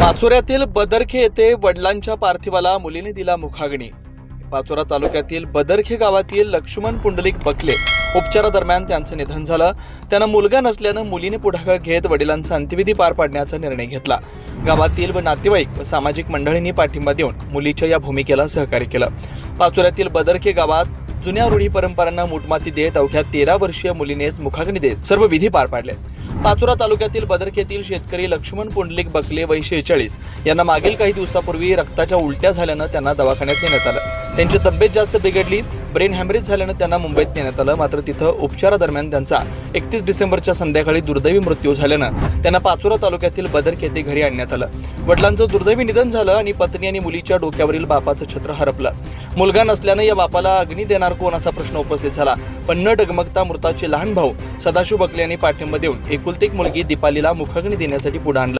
पाचोऱ्यातील बदरखे येथे वडिलांच्या पार्थिवाला मुलीने दिला मुखाग्नी। पाचोरा तालुक्यातील बदरखे गावातील लक्ष्मण पुंडलिक बकले उपचारादरम्यान त्यांचं निधन झालं। त्यांना मुलगा नसल्यानं मुलीने पुढाकार घेत वडिलांचा अंत्यविधी पार पाडण्याचा निर्णय घेतला। गावातील व नातेवाईक व सामाजिक मंडळींनी पाठिंबा देऊन मुलीच्या या भूमिकेला सहकार्य केलं। पाचोऱ्यातील बदरखे गावात जुन्या रूढी परंपरांना मूठमाती देत अवघ्या 13 वर्षीय मुलीनेच मुखाग्नी देत सर्व विधी पार पाडले। पाचोरा तालुक्यातील बदरखेतील शेतकरी लक्ष्मण पुंडलिक बकले वय 46 यांना मागील काही दिवसापूर्वी रक्ताच्या उलट्या झाल्यानं त्यांना दवाखान्यात नेण्यात आलं। त्यांची तब्येत जास्त बिघडली, ब्रेन हॅमरेज झाल्यानं त्यांना मुंबईत नेण्यात आलं। मात्र तिथं उपचारादरम्यान त्यांचा 31 डिसेंबरच्या संध्याकाळी दुर्दैवी मृत्यू झाल्यानं त्यांना पाचोरा तालुक्यातील बदरखे येथे घरी आणण्यात आलं। वडिलांचं दुर्दैवी निधन झालं आणि पत्नी आणि मुलीच्या डोक्यावरील बापाचं छत्र हरपलं। मुलगा नसल्यानं या बापाला अग्नी देणार कोण असा प्रश्न उपस्थित झाला। पण न डगमगता मृताचे लहान भाऊ सदाशिव बकले यांनी पाठिंबा देऊन एकुलती एक मुलगी दीपालीला मुखाग्नी देण्यासाठी पुढे आणलं।